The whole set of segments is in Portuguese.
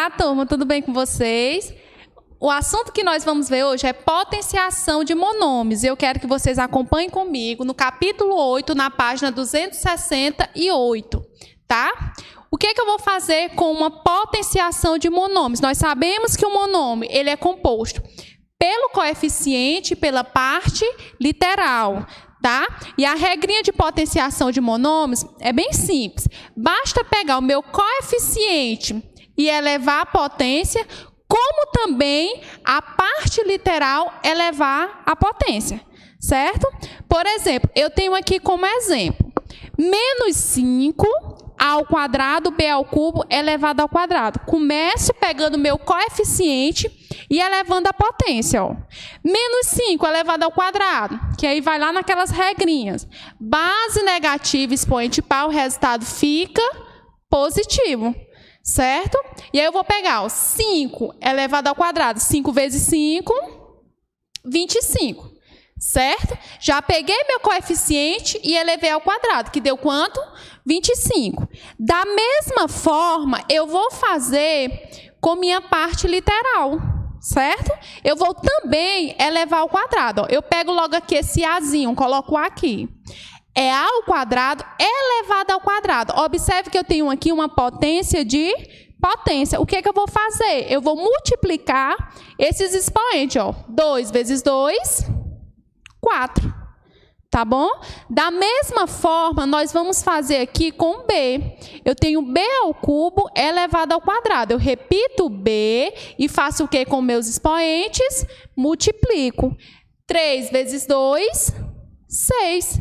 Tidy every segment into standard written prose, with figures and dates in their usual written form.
Olá, turma, tudo bem com vocês? O assunto que nós vamos ver hoje é potenciação de monômios. Eu quero que vocês acompanhem comigo no capítulo 8, na página 268, tá? O que eu vou fazer com uma potenciação de monômios? Nós sabemos que o monômio ele é composto pelo coeficiente e pela parte literal, tá? E a regrinha de potenciação de monômios é bem simples. Basta pegar o meu coeficiente e elevar a potência, como também a parte literal elevar a potência, certo? Por exemplo, eu tenho aqui como exemplo, menos 5 ao quadrado, b ao cubo, elevado ao quadrado. Começo pegando o meu coeficiente e elevando a potência, ó. Menos 5 elevado ao quadrado, que aí vai lá naquelas regrinhas. Base negativa, expoente par, o resultado fica positivo, certo? E aí eu vou pegar, ó, 5 elevado ao quadrado, 5 vezes 5, 25, certo? Já peguei meu coeficiente e elevei ao quadrado, que deu quanto? 25. Da mesma forma, eu vou fazer com minha parte literal, certo? Eu vou também elevar ao quadrado. Ó. Eu pego logo aqui esse azinho, coloco aqui. É a ao quadrado elevado ao quadrado. Observe que eu tenho aqui uma potência de potência. O que eu vou fazer? Eu vou multiplicar esses expoentes. Ó. 2 vezes 2, 4. Tá bom? Da mesma forma, nós vamos fazer aqui com b. Eu tenho b ao cubo elevado ao quadrado. Eu repito b e faço o que com meus expoentes? Multiplico. 3 vezes 2, 6.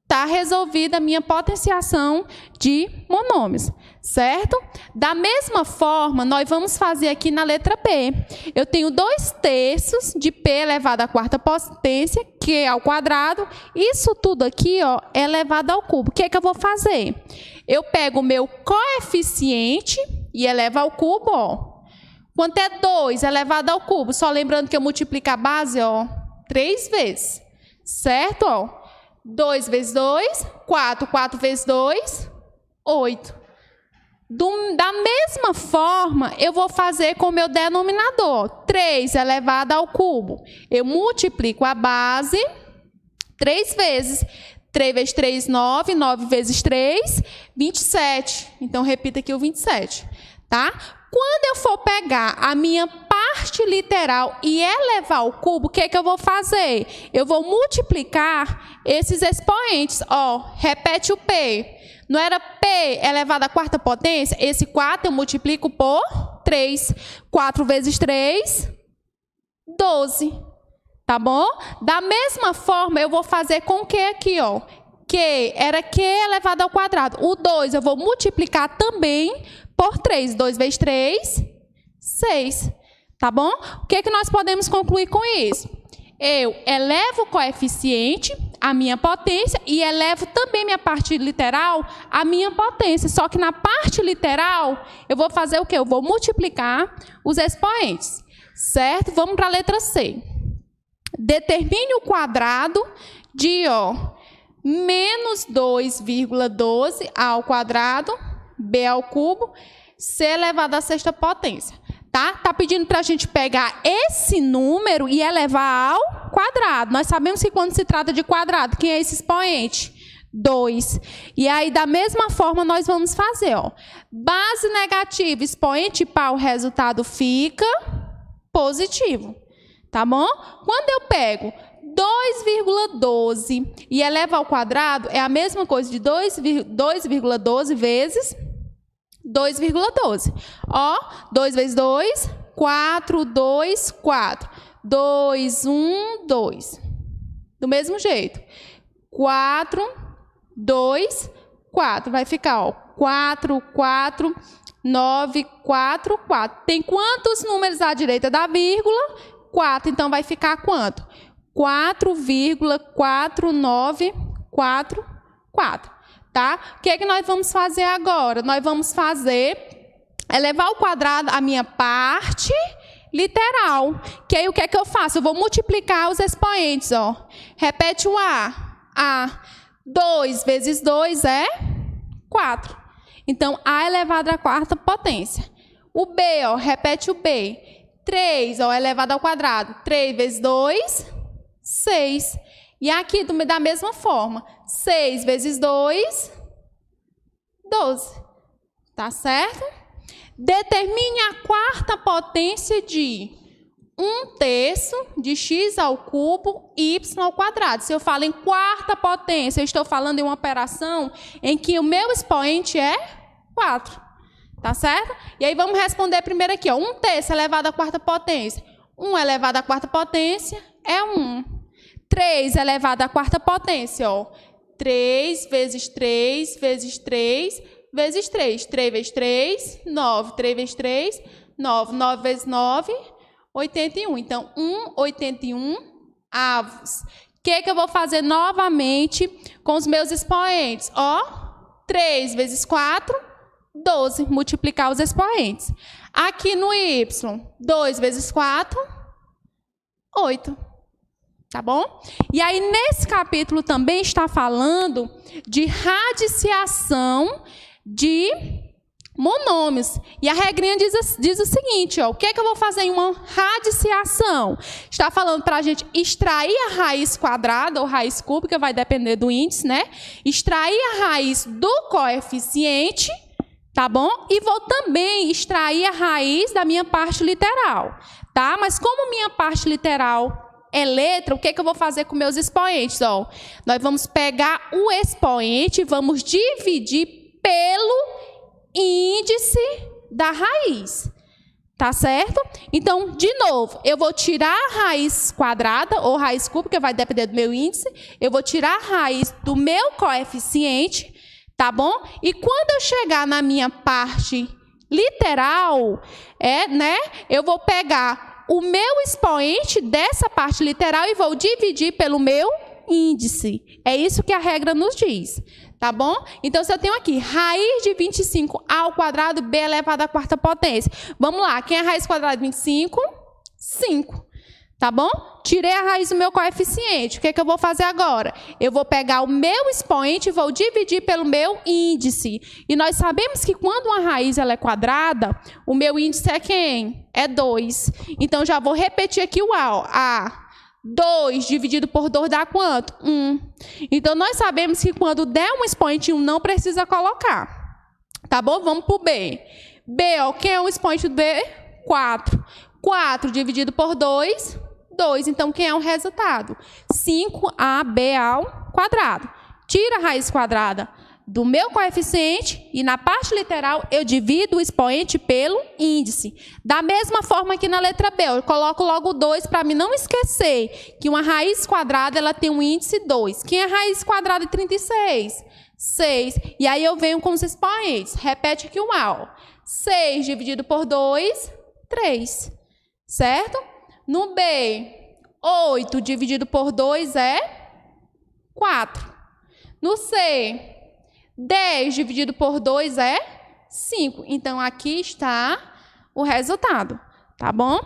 Está resolvida a minha potenciação de monômios, certo? Da mesma forma, nós vamos fazer aqui na letra B. Eu tenho 2/3 de p elevado à quarta potência, que é ao quadrado. Isso tudo aqui, ó, é elevado ao cubo. O que eu vou fazer? Eu pego o meu coeficiente e elevo ao cubo, ó. Quanto é 2 elevado ao cubo? Só lembrando que eu multiplico a base, ó, 3 vezes, certo? Ó. 2 vezes 2, 4. 4 vezes 2, 8. Da mesma forma, eu vou fazer com o meu denominador. 3 elevado ao cubo. Eu multiplico a base 3 vezes. 3 vezes 3, 9. 9 vezes 3, 27. Então, repita aqui o 27. Tá? Quando eu for pegar a minha parte literal e elevar ao cubo, o que eu vou fazer? Eu vou multiplicar esses expoentes. Ó, repete o P. Não era P elevado à quarta potência? Esse 4 eu multiplico por 3. 4 vezes 3, 12. Tá bom? Da mesma forma, eu vou fazer com o que aqui, ó? Q era Q elevado ao quadrado. O 2 eu vou multiplicar também por 3. 2 vezes 3, 6. Tá bom? O que nós podemos concluir com isso? Eu elevo o coeficiente, a minha potência, e elevo também minha parte literal, a minha potência. Só que na parte literal, eu vou fazer o quê? Eu vou multiplicar os expoentes. Certo? Vamos para a letra C. Determine o quadrado de, ó, menos 2,12 ao quadrado, b ao cubo, c elevado à sexta potência. Tá pedindo para a gente pegar esse número e elevar ao quadrado. Nós sabemos que quando se trata de quadrado, quem é esse expoente? 2. E aí, da mesma forma, nós vamos fazer, ó. Base negativa, expoente par, o resultado fica positivo. Tá bom? Quando eu pego 2,12 e elevo ao quadrado, é a mesma coisa de 2,12 vezes 2,12. Ó, 2 vezes 2, 4, 2, 4. 2, 1, 2. Do mesmo jeito. 4, 2, 4. Vai ficar, ó, 4, 4, 9, 4, 4. Tem quantos números à direita da vírgula? 4. Então, vai ficar quanto? 4,494. Tá? O que nós vamos fazer agora? Nós vamos elevar ao quadrado a minha parte literal. Que aí o que eu faço? Eu vou multiplicar os expoentes. Ó. Repete o A. 2 vezes 2 é 4. Então, A elevado à quarta potência. O B, ó, repete o B. 3, ó, elevado ao quadrado. 3 vezes 2, 6. E aqui, da mesma forma. 6 vezes 2, 12. Tá certo? Determine a quarta potência de 1/3 de x ao cubo y ao quadrado. Se eu falo em quarta potência, eu estou falando em uma operação em que o meu expoente é 4. Tá certo? E aí vamos responder primeiro aqui, ó. 1/3 elevado à quarta potência. 1 elevado à quarta potência é 1. 3 elevado à quarta potência, ó. 3 vezes 3 vezes 3 vezes 3. 3 vezes 3, 9. 3 vezes 3, 9. 9 vezes 9, 81. Então, 1/81 avos. O que eu vou fazer novamente com os meus expoentes? Ó, 3 vezes 4, 12. Multiplicar os expoentes. Aqui no y, 2 vezes 4, 8. Tá bom? E aí, nesse capítulo também está falando de radiciação de monômios. E a regrinha diz o seguinte, ó, o que eu vou fazer em uma radiciação? Está falando para a gente extrair a raiz quadrada ou raiz cúbica, vai depender do índice, né? Extrair a raiz do coeficiente, tá bom? E vou também extrair a raiz da minha parte literal, tá? Mas como minha parte literal é letra, o que eu vou fazer com meus expoentes? Ó, nós vamos pegar o expoente e vamos dividir pelo índice da raiz. Tá certo? Então, de novo, eu vou tirar a raiz quadrada ou raiz cúbica, vai depender do meu índice. Eu vou tirar a raiz do meu coeficiente, tá bom? E quando eu chegar na minha parte literal, eu vou pegar o meu expoente dessa parte literal e vou dividir pelo meu índice. É isso que a regra nos diz, tá bom? Então, se eu tenho aqui raiz de 25 ao quadrado, b elevado à quarta potência. Vamos lá, quem é a raiz quadrada de 25? 5, tá bom? Tirei a raiz do meu coeficiente. O que eu vou fazer agora? Eu vou pegar o meu expoente e vou dividir pelo meu índice. E nós sabemos que quando uma raiz ela é quadrada, o meu índice é quem? É 2. Então, já vou repetir aqui o A. Ó. A. 2 dividido por 2 dá quanto? 1. Então, nós sabemos que quando der um expoente 1, não precisa colocar. Tá bom? Vamos para o B. B, ó, quem é o expoente do B? 4. 4 dividido por 2, 2. Então, quem é o resultado? 5AB ao quadrado. Tira a raiz quadrada do meu coeficiente e na parte literal eu divido o expoente pelo índice. Da mesma forma que na letra B, eu coloco logo 2 para mim não esquecer que uma raiz quadrada ela tem um índice 2. Quem é a raiz quadrada de 36? 6. E aí eu venho com os expoentes. Repete aqui o A. Ó. 6 dividido por 2, 3. Certo? No B, 8 dividido por 2 é 4. No C, 10 dividido por 2 é 5. Então, aqui está o resultado, tá bom?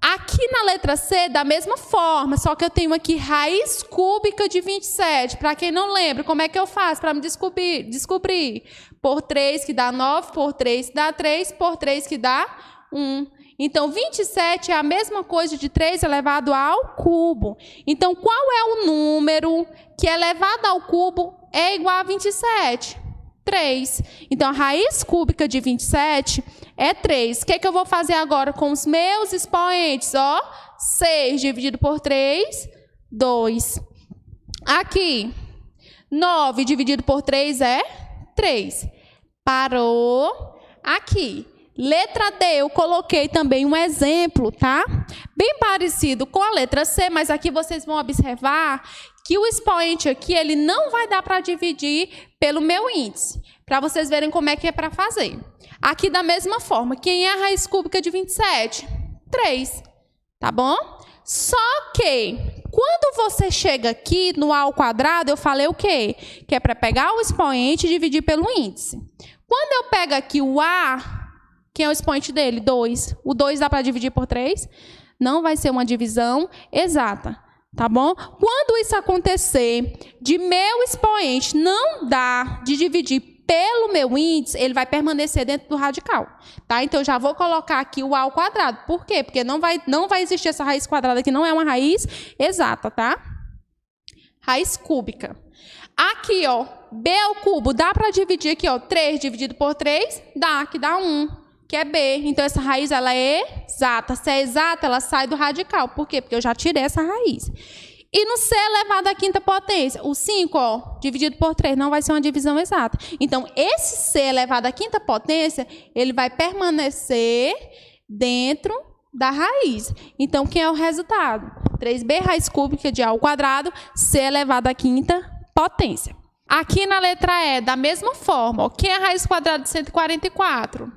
Aqui na letra C, da mesma forma, só que eu tenho aqui raiz cúbica de 27. Para quem não lembra, como é que eu faço para me descobrir? Por 3 que dá 9, por 3 que dá 3, por 3 que dá 1. Então, 27 é a mesma coisa de 3 elevado ao cubo. Então, qual é o número que elevado ao cubo é igual a 27? 3. Então, a raiz cúbica de 27 é 3. O que eu vou fazer agora com os meus expoentes? Ó, 6 dividido por 3, 2. Aqui, 9 dividido por 3 é 3. Parou. Aqui. Letra D, eu coloquei também um exemplo, tá? Bem parecido com a letra C, mas aqui vocês vão observar que o expoente aqui, ele não vai dar para dividir pelo meu índice, para vocês verem como é que é para fazer. Aqui da mesma forma, quem é a raiz cúbica de 27? 3, tá bom? Só que, quando você chega aqui no A ao quadrado, eu falei o quê? Que é para pegar o expoente e dividir pelo índice. Quando eu pego aqui o A, quem é o expoente dele? 2. O 2 dá para dividir por 3? Não vai ser uma divisão exata, tá bom? Quando isso acontecer, de meu expoente não dá de dividir pelo meu índice, ele vai permanecer dentro do radical. Tá? Então, eu já vou colocar aqui o A ao quadrado. Por quê? Porque não vai existir essa raiz quadrada aqui, não é uma raiz exata, tá? Raiz cúbica. Aqui, ó, B ao cubo, dá para dividir aqui, ó, 3 dividido por 3, dá, que dá 1, que é B. Então, essa raiz, ela é exata. Se é exata, ela sai do radical. Por quê? Porque eu já tirei essa raiz. E no C elevado à quinta potência, o 5, ó, dividido por 3, não vai ser uma divisão exata. Então, esse C elevado à quinta potência, ele vai permanecer dentro da raiz. Então, quem é o resultado? 3B raiz cúbica de A ao quadrado, C elevado à quinta potência. Aqui na letra E, da mesma forma, ó, quem é a raiz quadrada de 144?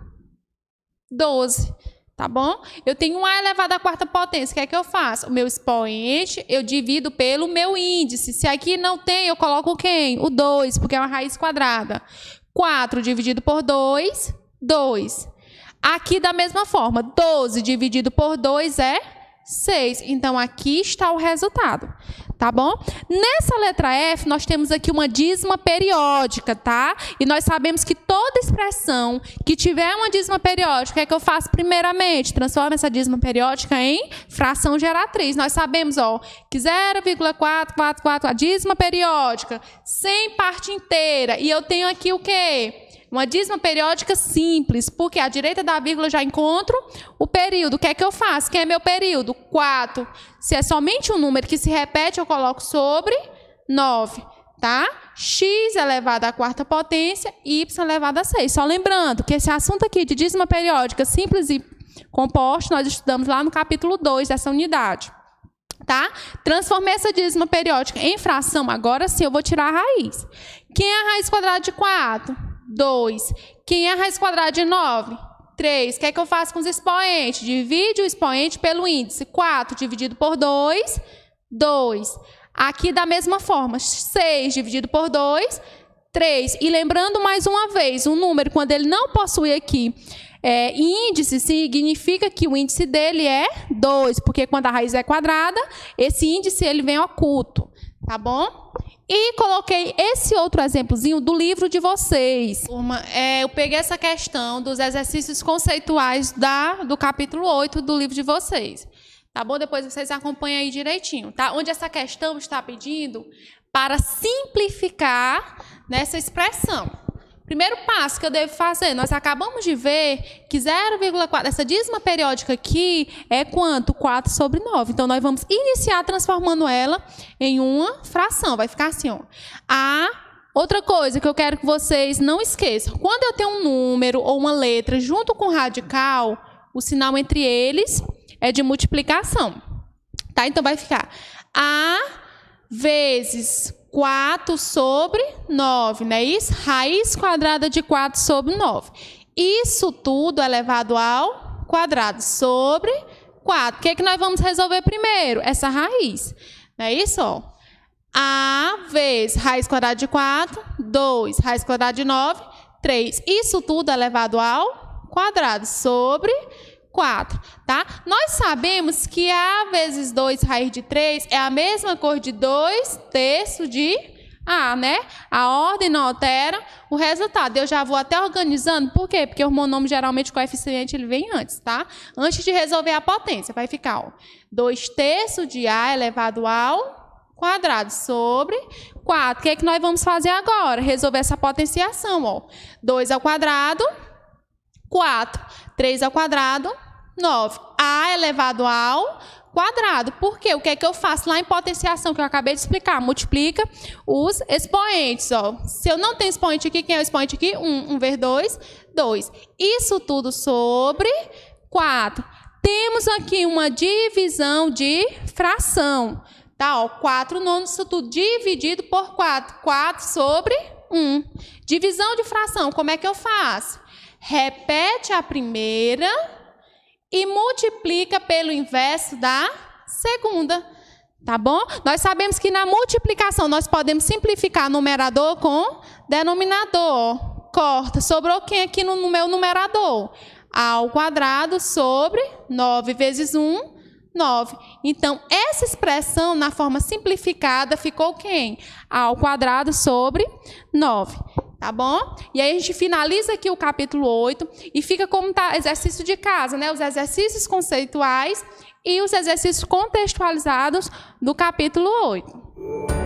12. Tá bom? Eu tenho um A elevado à quarta potência. O que é que eu faço? O meu expoente, eu divido pelo meu índice. Se aqui não tem, eu coloco quem? O 2, porque é uma raiz quadrada. 4 dividido por 2, 2. Aqui, da mesma forma, 12 dividido por 2 é 6. Então, aqui está o resultado. Tá bom? Nessa letra F, nós temos aqui uma dízima periódica, tá? E nós sabemos que toda expressão que tiver uma dízima periódica, o que é que eu faço primeiramente? Transformo essa dízima periódica em fração geratriz. Nós sabemos, ó, que 0,444, a dízima periódica, sem parte inteira. E eu tenho aqui o quê? Uma dízima periódica simples, porque à direita da vírgula eu já encontro o período. O que é que eu faço? Quem é meu período? 4. Se é somente um número que se repete, eu coloco sobre 9. Tá? X elevado à quarta potência, Y elevado a 6. Só lembrando que esse assunto aqui de dízima periódica simples e composto, nós estudamos lá no capítulo 2 dessa unidade. Tá? Transformei essa dízima periódica em fração, agora sim eu vou tirar a raiz. Quem é a raiz quadrada de 4? 2. Quem é a raiz quadrada de 9? 3. O que é que eu faço com os expoentes? Divide o expoente pelo índice. 4 dividido por 2, 2. Aqui da mesma forma, 6 dividido por 2, 3. E lembrando mais uma vez, um número, quando ele não possui aqui índice, significa que o índice dele é 2, porque quando a raiz é quadrada, esse índice ele vem oculto, tá bom? E coloquei esse outro exemplozinho do livro de vocês. Eu peguei essa questão dos exercícios conceituais do capítulo 8 do livro de vocês. Tá bom? Depois vocês acompanham aí direitinho, tá? Onde essa questão está pedindo para simplificar nessa expressão. Primeiro passo que eu devo fazer, nós acabamos de ver que 0,4, essa dízima periódica aqui é quanto? 4 sobre 9. Então, nós vamos iniciar transformando ela em uma fração. Vai ficar assim, ó. Outra coisa que eu quero que vocês não esqueçam. Quando eu tenho um número ou uma letra junto com radical, o sinal entre eles é de multiplicação. Tá? Então, vai ficar A vezes 4 sobre 9, não é isso? Raiz quadrada de 4 sobre 9. Isso tudo elevado ao quadrado sobre 4. O que é que nós vamos resolver primeiro? Essa raiz. Não é isso? Ó. A vezes raiz quadrada de 4, 2, raiz quadrada de 9, 3. Isso tudo elevado ao quadrado sobre 4, tá? Nós sabemos que A vezes 2 raiz de 3 é a mesma coisa de 2 terços de A, né? A ordem não altera o resultado. Eu já vou até organizando. Por quê? Porque o monômio, geralmente, o coeficiente ele vem antes, tá? Antes de resolver a potência, vai ficar, ó, 2 terços de A elevado ao quadrado sobre 4. O que é que nós vamos fazer agora? Resolver essa potenciação, ó. 2 ao quadrado, 4. 3 ao quadrado, 9. A elevado ao quadrado. Por quê? O que é que eu faço lá em potenciação, que eu acabei de explicar? Multiplica os expoentes. Ó. Se eu não tenho expoente aqui, quem é o expoente aqui? 1. 1 vezes 2, 2. Isso tudo sobre 4. Temos aqui uma divisão de fração. Tá? Ó, 4 nonos, isso tudo dividido por 4. 4 sobre 1. Divisão de fração, como é que eu faço? Repete a primeira e multiplica pelo inverso da segunda. Tá bom? Nós sabemos que na multiplicação nós podemos simplificar numerador com denominador. Corta. Sobrou quem aqui no meu numerador? A ao quadrado sobre 9 vezes 1, 9. Então, essa expressão, na forma simplificada, ficou quem? A ao quadrado sobre 9. Tá bom? E aí a gente finaliza aqui o capítulo 8 e fica como exercício de casa, né? Os exercícios conceituais e os exercícios contextualizados do capítulo 8.